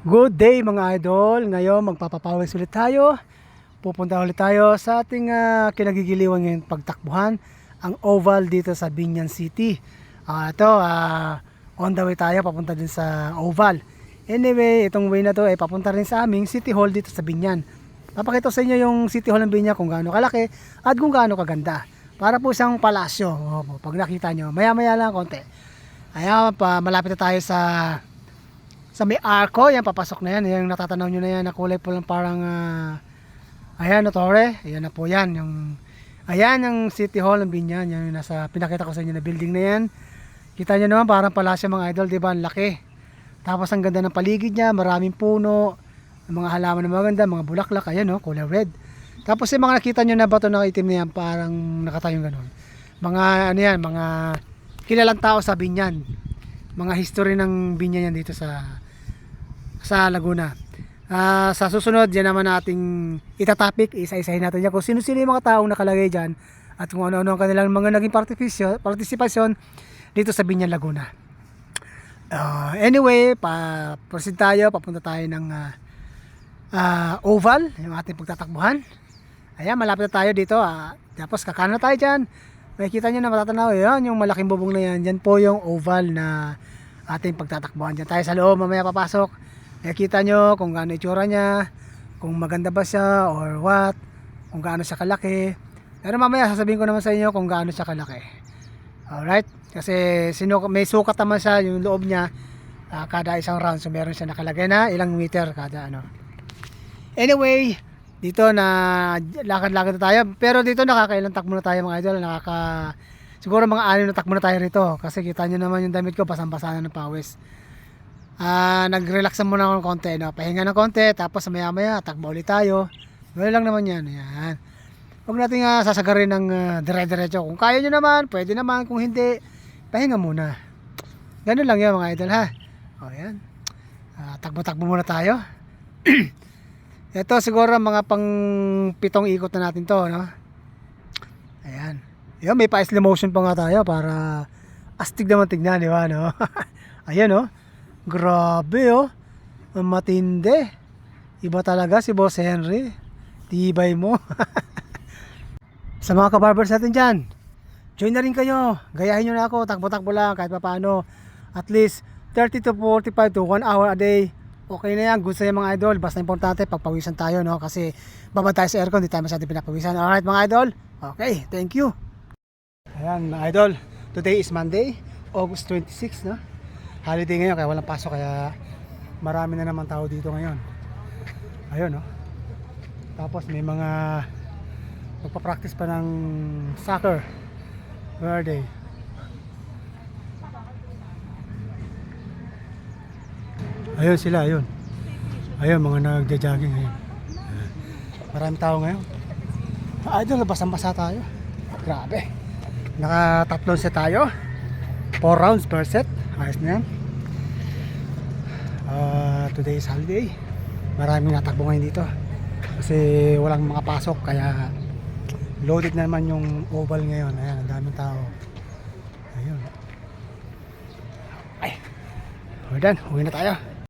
Good day mga idol. Ngayon magpapapawis ulit tayo. Pupunta ulit tayo sa ating kinagigiliwan ngayon pagtakbuhan, ang oval dito sa Binyan City. Ito, on the way tayo papunta din sa oval. Anyway, itong way na to ay papunta rin sa aming City Hall dito sa Binyan. Papakita sa inyo yung City Hall ng Binyan kung gaano kalaki at kung gaano kaganda. Para po siyang palasyo. Pag nakita nyo, maya maya lang konti. Ayan, malapit na tayo sa may arko, yan papasok na yan, yung natatanaw nyo na yan na kulay po lang parang ayan na torre, ayan na po yan yung, ayan yung City Hall ng Binyan, yan yung nasa, pinakita ko sa inyo na building na yan. Kita nyo naman parang palasyo mga idol, diba, ang laki. Tapos ang ganda ng paligid niya, maraming puno, mga halaman na maganda, mga bulaklak, ayan o, kulay red. Tapos yung mga nakita nyo na bato na itim na yan, parang nakatayong ganon, mga ano yan, mga kilalang tao sa Binyan, mga history ng Binyan yan dito sa Laguna. Sa susunod, yan naman nating itatapik, isa-isahin natin yan kung sino-sino yung mga taong nakalagay dyan at kung ano-ano ang kanilang mga naging partisipasyon dito sa Binyan, Laguna. Anyway, proceed tayo, papunta tayo ng oval, yung ating pagtatakbuhan. Ayan, malapit na tayo dito. Tapos kakanan na tayo dyan. Makikita nyo na matatanaw, yan, yung malaking bubong na yan. Yan po yung oval na ating pagtatakbuhan. Dyan tayo sa loob, mamaya papasok. Nakikita nyo kung gaano itsura niya, kung maganda ba siya or what, kung gaano siya kalaki. Pero mamaya sasabihin ko naman sa inyo kung gaano siya kalaki. Alright? Kasi may sukat naman siya yung loob niya kada isang round. So meron siya nakalagay na ilang meter kada ano. Anyway, dito na lakad-lakad na tayo. Pero dito nakakailang takbo na tayo mga idol. Siguro mga 6 na takbo na tayo rito. Kasi kita nyo naman yung damit ko, basang-basa na ng pawis. Nag-relax muna ako ng konti, no? Pahinga ng konti, tapos maya maya takbo ulit tayo. Ganoon lang naman yan. Ayan. Huwag natin sasagarin ng dire-diretso. Kung kaya nyo naman, pwede naman. Kung hindi, pahinga muna. Ganun lang yan mga idol, ha. O yan, takbo-takbo muna tayo. Ito siguro mga pang 7 ikot na natin to, no? Ayan. Ayan, may pa-slow motion pa nga tayo para astig naman tignan, di ba, no? Ayan, no? Grabe, oh. Ang matindi. Iba talaga si Boss Henry. Tibay mo. Sa mga kabarbers natin dyan, join na rin kayo. Gayahin nyo na ako. Takbo-takbo lang kahit pa paano. At least 30 to 45 to 1 hour a day. Okay na yan. Good sa mga idol. Basta importante pagpawisan tayo, no? Kasi babad tayo sa aircon. Di tayo masyadong pinapawisan. Alright mga idol. Okay. Thank you. Ayan mga idol. Today is Monday, August 26, no? Holiday ngayon kaya walang pasok, kaya marami na naman tao dito ngayon. Ayun, no? Tapos may mga magpa-practice pa ng soccer birthday. Ayun sila, ayun. Ayun, mga nagja-jogging ngayon. Maraming tao ngayon. Idol, basang-basa tayo. Grabe. Naka-3 set tayo. 4 rounds per set. Ayos na yan. Today is holiday. Maraming natakbo ngayon dito kasi walang mga pasok, kaya loaded na naman yung oval ngayon. Ayan, ang daming tao. Ayun. Ay, we're done. Uwi na tayo.